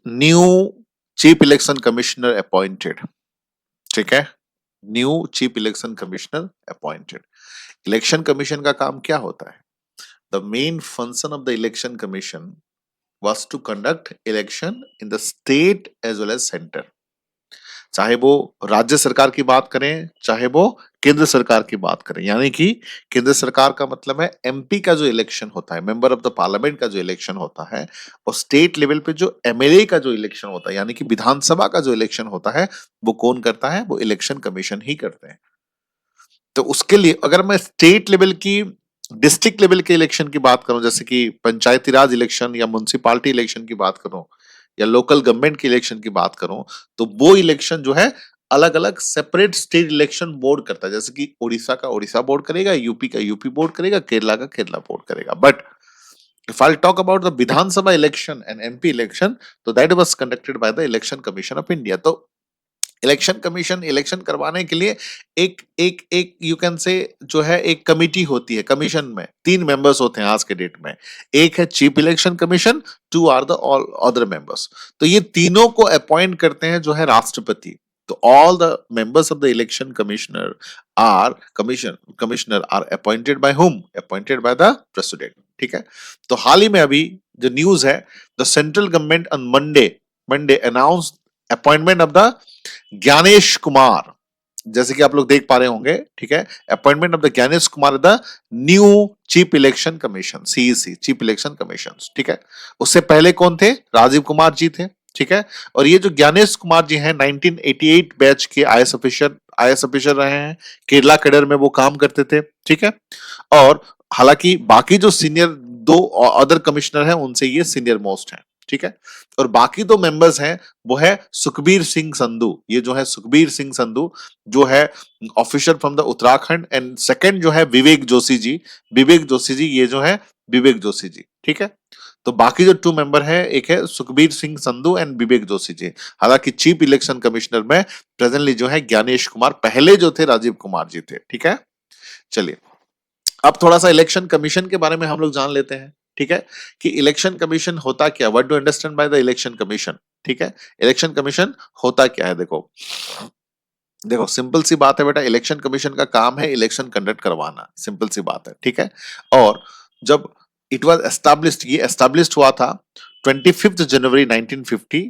New chief election commissioner appointed. ठीक है, new chief election commissioner appointed. Election commission का काम क्या होता है? The main function of the election commission was to conduct election in the state as well as center। चाहे वो राज्य सरकार की बात करें, चाहे वो केंद्र सरकार की बात करें, यानी कि केंद्र सरकार का मतलब है एमपी का जो इलेक्शन होता है, मेंबर ऑफ द पार्लियामेंट का जो इलेक्शन होता है, और स्टेट लेवल पे जो एमएलए का जो इलेक्शन होता है, यानी कि विधानसभा का जो इलेक्शन होता है, वो कौन करता है? वो इलेक्शन कमीशन ही करते हैं। तो उसके लिए अगर मैं स्टेट लेवल की, डिस्ट्रिक्ट लेवल के इलेक्शन की बात करूं, जैसे कि पंचायती राज इलेक्शन या म्युनिसिपैलिटी इलेक्शन की बात करूं, या लोकल गवर्नमेंट के इलेक्शन की बात करूं, तो वो इलेक्शन जो है अलग अलग सेपरेट स्टेट इलेक्शन बोर्ड करता है। जैसे कि उड़ीसा का उड़ीसा बोर्ड करेगा, यूपी का यूपी बोर्ड करेगा, केरला का केरला बोर्ड करेगा। But if I'll talk about the Vidhan Sabha election and MP election, तो that was conducted by the Election Commission of India। तो इलेक्शन कमीशन इलेक्शन करवाने के लिए एक एक एक यू कैन से जो है एक कमिटी होती है। कमीशन में 3 मेंबर्स होते हैं आज के डेट में। एक है chief election commission, 2 are the all other members. तो ये तीनों को अपॉइंट करते हैं जो है राष्ट्रपति। तो all the members of the election commissioner are appointed by whom? Appointed by the president. ठीक है, तो हाल ही में अभी जो न्यूज है, the central government on Monday announce appointment of the Gyanesh Kumar. जैसे कि आप लोग देख पा रहे होंगे, ठीक है, appointment of the Gyanesh Kumar the new chief election commission, CEC, chief election commission. ठीक है, उससे पहले कौन थे? राजीव कुमार जी थे। ठीक है, और ये जो ज्ञानेश कुमार जी हैं 1988 बैच के आईएएस ऑफिसर रहे हैं। केरला कैडर में वो काम करते थे। ठीक है, और हालांकि बाकी जो सीनियर 2 अदर कमिश्नर हैं उनसे ये सीनियर मोस्ट हैं। ठीक है, और बाकी 2 मेंबर्स हैं, वो है सुखबीर सिंह संधू। ये जो है सुखबीर सिंह संधू जो है officer from the Uttarakhand, and second जो है विवेक जोशी जी। ये जो है विवेक जोशी जी। ठीक है, तो बाकी जो 2 मेंबर है, एक है सुखबीर सिंह संधू एंड विवेक जोशी जी। हालांकि चीफ इलेक्शन कमिश्नर में प्रेजेंटली जो है ज्ञानेश कुमार, पहले जो थे राजीव कुमार जी थे। ठीक है, चलिए अब थोड़ा सा इलेक्शन कमीशन के बारे में हम लोग जान लेते हैं। ठीक है, कि इलेक्शन कमीशन होता क्या, what do understand by the election commission. ठीक है, इलेक्शन कमीशन होता क्या है? देखो सिंपल सी बात है बेटा, इलेक्शन कमीशन का काम है इलेक्शन कंडक्ट करवाना। सिंपल सी बात है। ठीक है, और जब इट वाज एस्टैब्लिश्ड, ये एस्टैब्लिश्ड हुआ था 25 जनवरी 1950,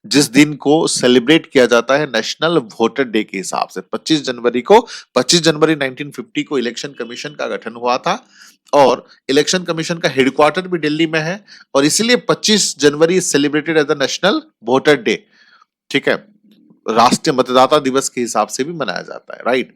जिस दिन को सेलिब्रेट किया जाता है नेशनल वोटर डे के हिसाब से। 25 जनवरी 1950 को इलेक्शन कमीशन का गठन हुआ था, और इलेक्शन कमीशन का हेडक्वार्टर भी दिल्ली में है, और इसीलिए 25 January celebrated as the national voter day. ठीक है, राष्ट्रीय मतदाता दिवस के हिसाब से भी मनाया जाता है। राइट,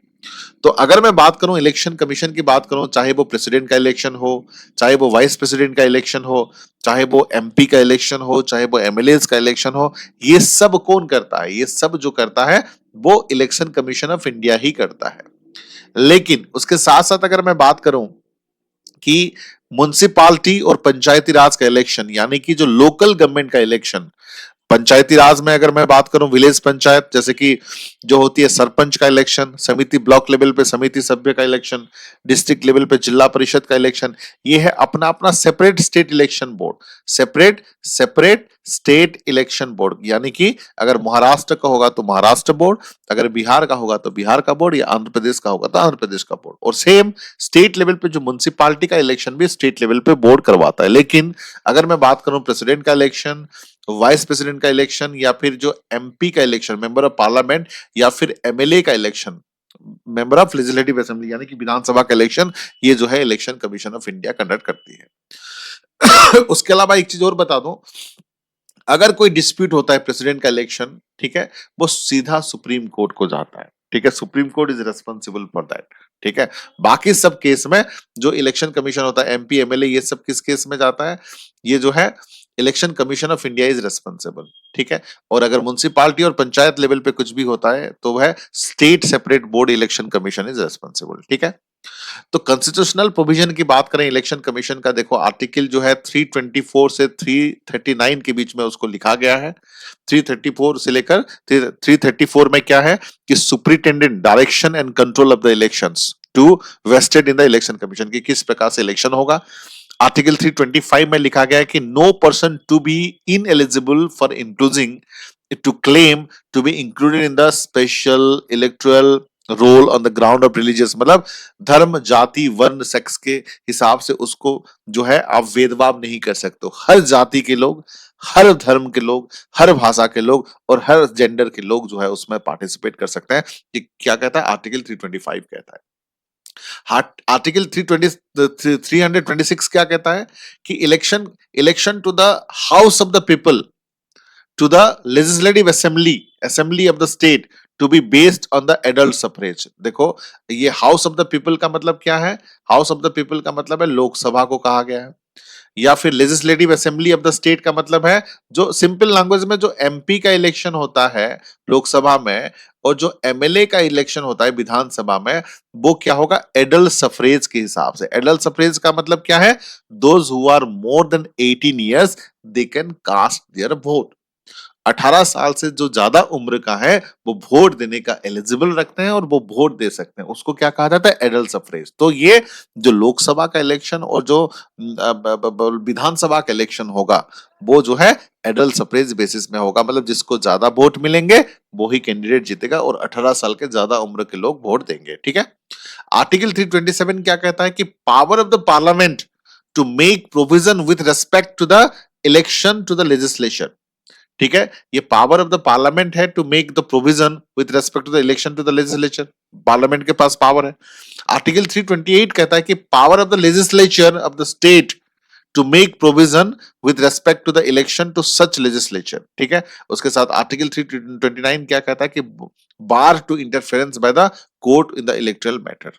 तो अगर मैं बात करूं इलेक्शन कमीशन की बात करूं, चाहे वो प्रेसिडेंट का इलेक्शन हो, चाहे वो वाइस प्रेसिडेंट का इलेक्शन हो, चाहे वो एमपी का इलेक्शन हो, चाहे वो एमएलए का इलेक्शन हो, ये सब कौन करता है? ये सब जो करता है वो इलेक्शन कमीशन ऑफ इंडिया ही करता है। लेकिन उसके साथ साथ अगर मैं बात करूं कि म्युनिसिपालिटी और पंचायती राज का इलेक्शन, यानी कि जो लोकल गवर्नमेंट का इलेक्शन, पंचायती राज में अगर मैं बात करूं विलेज पंचायत, जैसे कि जो होती है सरपंच का इलेक्शन, समिति ब्लॉक लेवल पे समिति सभ्य का इलेक्शन, डिस्ट्रिक्ट लेवल पे जिला परिषद का इलेक्शन, ये है अपना अपना separate state election board. Separate state election board, यानी कि अगर महाराष्ट्र का होगा तो महाराष्ट्र बोर्ड, अगर बिहार का होगा तो बिहार का बोर्ड, या आंध्र प्रदेश का होगा तो आंध्र प्रदेश का बोर्ड। और सेम स्टेट लेवल पे जो म्युनिसिपालिटी का इलेक्शन भी स्टेट लेवल पे बोर्ड करवाता है। लेकिन अगर मैं बात करूं प्रेसिडेंट का इलेक्शन, वाइस प्रेसिडेंट का इलेक्शन, या फिर जो एमपी का इलेक्शन, मेंबर ऑफ पार्लियामेंट, या फिर एमएलए का election, member of legislative assembly, यानी कि विधानसभा का इलेक्शन, ये जो है election commission of India conduct करती है। उसके अलावा एक चीज और बता दूं, अगर कोई डिस्प्यूट होता है प्रेसिडेंट का इलेक्शन, ठीक है, वो सीधा सुप्रीम कोर्ट को जाता है। ठीक है, supreme court is responsible for that. ठीक है, बाकी सब केस में जो इलेक्शन कमीशन होता है, एमपी एमएलए, ये सब किस केस में जाता है? ये जो है election commission of India is responsible. ठीक है, और अगर म्युनिसिपालिटी और पंचायत लेवल पे कुछ भी होता है तो वह state separate board election commission is responsible. ठीक है, तो कॉन्स्टिट्यूशनल प्रोविजन की बात करें इलेक्शन कमीशन का, देखो आर्टिकल जो है 324 से 339 के बीच में उसको लिखा गया है। 334 से लेकर 334 में क्या है कि superintendent direction and control of the elections to vested in the election commission, की किस प्रकार से इलेक्शन होगा, आर्टिकल 325 में लिखा गया है कि no person to be ineligible for including to claim to be included in the special electoral roll on the ground of religious, मतलब धर्म, जाति, वर्ण, सेक्स के हिसाब से उसको जो है आप भेदभाव नहीं कर सकते हो। हर जाति के लोग, हर धर्म के लोग, हर भाषा के लोग और हर जेंडर के लोग जो है उसमें पार्टिसिपेट कर सकते हैं। ये क्या कहता है आर्टिकल 325 कहता है। आर्टिकल 326 क्या कहता है कि election election to the house of the people, to the legislative assembly of the state to be based on the adult suffrage. देखो, ये हाउस ऑफ द पीपल का मतलब क्या है? हाउस ऑफ द पीपल का मतलब है लोकसभा को कहा गया है, या फिर legislative assembly of the state का मतलब है जो सिंपल लैंग्वेज में जो एमपी का इलेक्शन होता है लोकसभा में और जो एमएलए का इलेक्शन होता है विधानसभा में, वो क्या होगा? एडल्ट सफरेज के हिसाब से। एडल्ट सफरेज का मतलब क्या है? Those who are more than 18 years they can cast their vote. 18 साल से जो ज्यादा उम्र का है वो वोट देने का एलिजिबल रखते हैं और वो वोट दे सकते हैं, उसको क्या कहा जाता है? Adult suffrage. तो ये जो लोकसभा का इलेक्शन और जो विधानसभा का इलेक्शन होगा वो जो है एडल्ट सफरेज बेसिस में होगा, मतलब जिसको ज्यादा वोट मिलेंगे वो ही कैंडिडेट जीतेगा और 18 साल के ज्यादा उम्र के लोग वोट देंगे। ठीक है। आर्टिकल 327 क्या कहता है कि power of the parliament to make provision with respect to the election to the legislature. ठीक है, ये पावर ऑफ द पार्लियामेंट है to make the provision with respect to the election to the legislature. Parliament के पास power है। Article 328 कहता है कि power of the legislature of the state to make provision with respect to the election to such legislature. ठीक है, उसके साथ आर्टिकल 329 क्या कहता है कि bar to interference by the court in the electoral matter.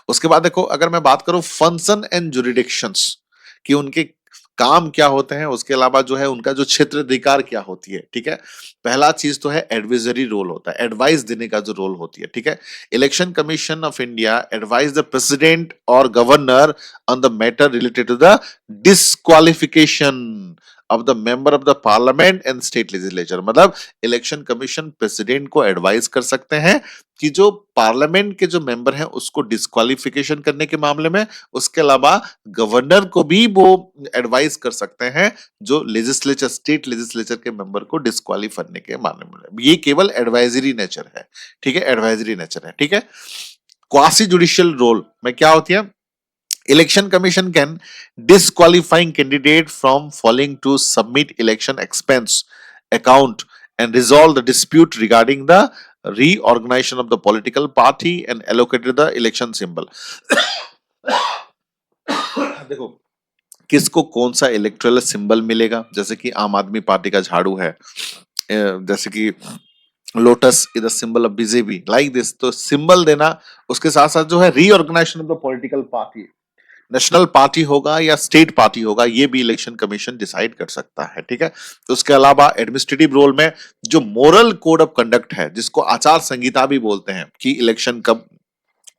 उसके बाद देखो, अगर मैं बात करूं फंक्शन एंड जुरिडिक्शंस कि उनके काम क्या होते हैं, उसके अलावा जो है उनका जो क्षेत्र अधिकार क्या होती है। ठीक है, पहला चीज तो है एडवाइजरी रोल होता है, एडवाइस देने का जो रोल होती है। ठीक है, election commission of India advise the president और governor on the matter related to the disqualification of the member of the parliament and state legislature. मतलब इलेक्शन कमीशन प्रेसिडेंट को एडवाइस कर सकते हैं कि जो पार्लियामेंट के जो मेंबर हैं उसको डिस्क्वालिफिकेशन करने के मामले में, उसके अलावा गवर्नर को भी वो एडवाइस कर सकते हैं जो लेजिस्लेचर, स्टेट लेजिस्लेचर के मेंबर को डिस्क्वालीफाई करने के मामले में। ये केवल एडवाइजरी नेचर है। ठीक है, एडवाइजरी नेचर है। ठीक है, क्वासी जुडिशियल रोल में क्या होती है? Election Commission can disqualifying candidate from failing to submit election expense account and resolve the dispute regarding the reorganization of the political party and allocated the election symbol. देखो, किसको कौन सा electoral symbol मिलेगा, जैसे कि आम आदमी पार्टी का झाड़ू है, जैसे कि lotus is the symbol of BJP, like this. तो सिंबल देना, उसके साथ साथ जो है reorganisation of the political party, national party होगा या स्टेट पार्टी होगा, ये भी इलेक्शन कमीशन डिसाइड कर सकता है। ठीक है, तो उसके अलावा एडमिनिस्ट्रेटिव रोल में जो मोरल कोड ऑफ कंडक्ट है, जिसको आचार संहिता भी बोलते हैं कि इलेक्शन कब,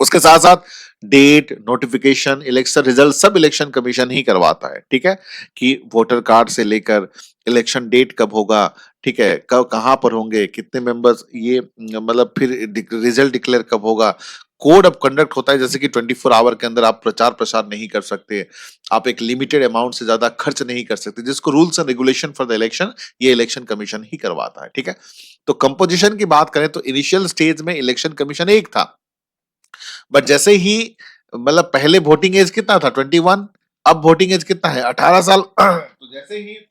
उसके साथ साथ डेट, नोटिफिकेशन, इलेक्शन रिजल्ट सब इलेक्शन कमीशन ही करवाता है। ठीक है, कि वोटर कार्ड से लेकर इलेक्शन डेट कब होगा, ठीक है, कब कहां पर होंगे, कितने मेंबर्स, ये मतलब फिर रिजल्ट डिक्लेयर कब होगा। कोड ऑफ कंडक्ट होता है, जैसे कि 24 आवर के अंदर आप प्रचार प्रसार नहीं कर सकते, आप एक लिमिटेड अमाउंट से ज्यादा खर्च नहीं कर सकते, जिसको rules and regulation for the election, ये इलेक्शन कमीशन ही करवाता है। ठीक है, तो कंपोजिशन की बात करें तो इनिशियल स्टेज में इलेक्शन कमीशन एक था, बट जैसे ही मतलब पहले वोटिंग एज कितना था? 21। अब वोटिंग एज कितना है? 18 साल। तो जैसे ही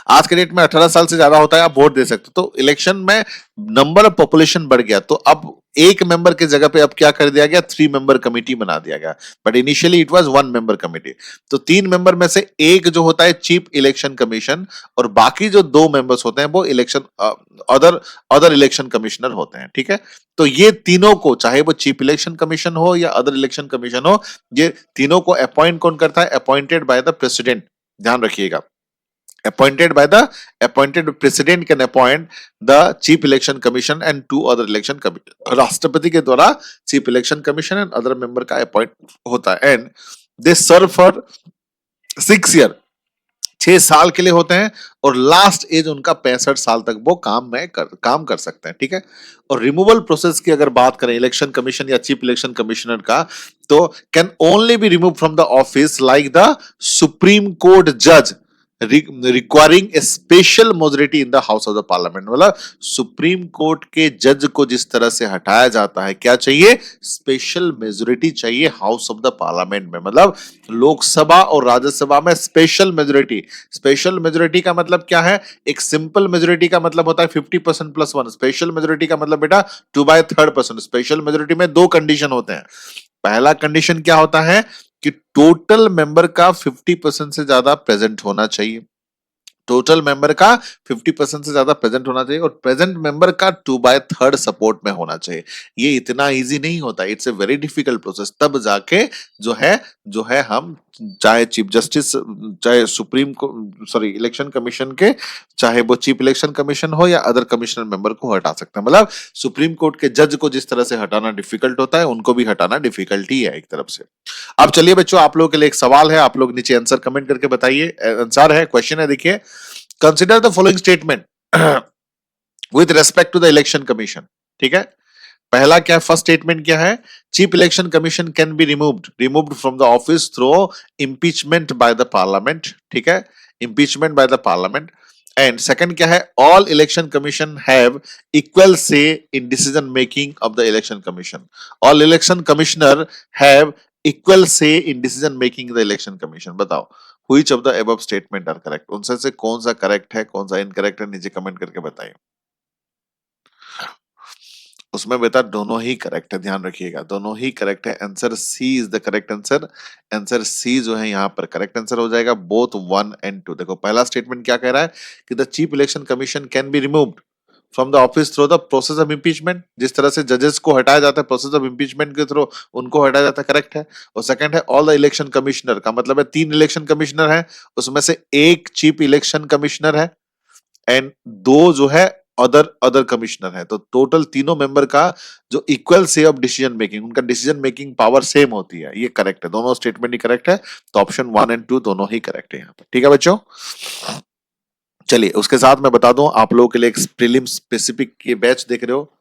आज के डेट में 18 साल से ज्यादा होता है आप वोट दे सकते हो, तो इलेक्शन में नंबर ऑफ पॉपुलेशन बढ़ गया, तो अब एक मेंबर के जगह पे अब क्या कर दिया गया? 3 मेंबर कमेटी बना दिया गया, but initially it was 1 member committee. तो 3 मेंबर में से एक जो होता है चीफ इलेक्शन कमीशन, और बाकी जो 2 मेंबर्स होते हैं वो इलेक्शन अदर इलेक्शन कमिश्नर होते हैं। ठीक है, तो ये तीनों को, चाहे वो चीफ इलेक्शन कमीशन हो या अदर इलेक्शन कमीशन हो, ये तीनों को अपॉइंट कौन करता है? Appointed by the president. ध्यान रखिएगा, appointed president can appoint the chief election commission and 2 other election commission। राष्ट्रपति के द्वारा chief election commission and other member का अपॉइंट होता है, and they serve for 6 year। 6 साल के लिए होते हैं और लास्ट एज उनका 65 साल तक वो काम कर सकते हैं, ठीक है। और रिमूवल प्रोसेस की अगर बात करें इलेक्शन कमीशन या चीफ इलेक्शन कमिश्नर का, तो can only be remove from the office like the supreme court जज requiring a special majority in the house of the parliament. मतलब सुप्रीम कोर्ट के जज को जिस तरह से हटाया जाता है, क्या चाहिए, स्पेशल मेजोरिटी चाहिए हाउस ऑफ द पार्लियामेंट में। मतलब लोकसभा और राज्यसभा में स्पेशल मेजोरिटी। स्पेशल मेजोरिटी का मतलब क्या है, एक सिंपल मेजोरिटी का मतलब होता है 50% प्लस वन, स्पेशल मेजोरिटी का मतलब बेटा 2/3%। स्पेशल मेजोरिटी में दो कंडीशन होते हैं। पहला कंडीशन क्या होता है कि टोटल मेंबर का 50% से ज्यादा प्रेजेंट होना चाहिए। टोटल मेंबर का 50% से ज्यादा प्रेजेंट होना चाहिए और प्रेजेंट मेंबर का 2/3 सपोर्ट में होना चाहिए। ये इतना इजी नहीं होता, it's a very difficult process. तब जाके जो है हम चाहे चीफ जस्टिस, चाहे सुप्रीम को सॉरी इलेक्शन कमीशन के, चाहे वो चीफ इलेक्शन कमीशन हो या अदर कमिश्नर मेंबर को हटा सकते हैं। मतलब सुप्रीम कोर्ट के जज को जिस तरह से हटाना डिफिकल्ट होता है, उनको भी हटाना डिफिकल्ट ही है एक तरफ से। अब चलिए बच्चों, आप लोगों के लिए एक सवाल है, आप लोग नीचे आंसर कमेंट करके बताइए। आंसर है, क्वेश्चन है, देखिए, consider the following statement with respect to the election commission. ठीक है, पहला क्या है, फर्स्ट स्टेटमेंट क्या है, chief election commission can be removed from the office through impeachment by the parliament. ठीक है, impeachment by the parliament. And second क्या है, all election commission have equal say in decision making of the election commission. All election commissioner have equal say in decision making the election commission. बताओ which of the above statement are correct. उनसे से कौन सा correct है, कौन सा incorrect है, नीचे कमेंट करके बताइए। उसमें बेटा दोनों ही करेक्ट है, ध्यान रखिएगा, दोनों ही करेक्ट है। Answer C is the correct answer. Answer C जो है यहाँ पर करेक्ट आंसर हो जाएगा, बोथ 1 and 2। देखो पहला स्टेटमेंट क्या कह रहा है कि the chief election commission can be removed from the office through the process of impeachment. जिस तरह से जजेस को हटाया जाता है प्रोसेस ऑफ इम्पीचमेंट के थ्रू, उनको हटाया जाता है, करेक्ट है। और सेकंड है ऑल द इलेक्शन कमिश्नर, का मतलब है 3 इलेक्शन कमिश्नर है, उसमें से एक चीफ इलेक्शन कमिश्नर है एंड 2 जो है अदर अदर कमिश्नर है। तो टोटल तीनों मेंबर का जो इक्वल से ऑफ डिसीजन मेकिंग, उनका डिसीजन मेकिंग पावर सेम होती है। ये करेक्ट है, दोनों स्टेटमेंट ही करेक्ट है। तो ऑप्शन 1 and 2 दोनों ही करेक्ट है यहाँ पर। ठीक है बच्चों, चलिए उसके साथ मैं बता दूं आप लोगों के लिए एक प्रीलिम स्पेसिफिक ये बैच देख रहे हो,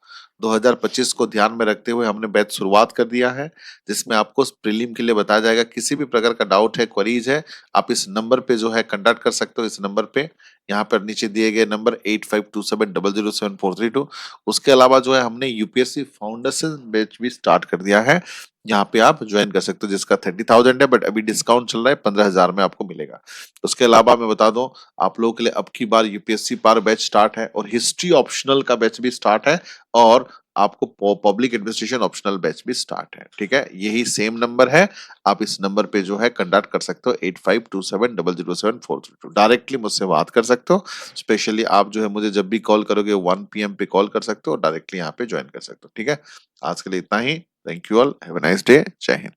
2025 को ध्यान में रखते हुए हमने बैच शुरुआत कर दिया है, जिसमें आपको प्रीलिम के लिए बताया जाएगा। किसी भी प्रकार का डाउट है, क्वेरीज है, आप इस नंबर पे जो है कंटैक्ट कर सकते हो। इस नंबर पे, यहाँ पर नीचे दिए गए नंबर 8527007432। उसके अलावा जो है हमने यूपीएससी फाउंडेशन बैच भी स्टार्ट कर दिया है, यहाँ पे आप ज्वाइन कर सकते हो, जिसका 30,000 है, बट अभी डिस्काउंट चल रहा है, 15,000 में आपको मिलेगा। उसके अलावा मैं बता दूं आप लोगों के लिए अब की बार यूपीएससी पार बैच स्टार्ट है और हिस्ट्री ऑप्शनल का बैच भी स्टार्ट है और आपको पब्लिक एडमिनिस्ट्रेशन ऑप्शनल बैच भी स्टार्ट है। ठीक है, यही सेम नंबर है, आप इस नंबर पे जो है कंटैक्ट कर सकते हो, 8527007432। डायरेक्टली मुझसे बात कर सकते हो। स्पेशली आप जो है मुझे जब भी कॉल करोगे 1 PM पे कॉल कर सकते हो, डायरेक्टली यहाँ पे ज्वाइन कर सकते हो। ठीक है, आज के लिए इतना ही। Thank you all, have a nice day, जय हिंद।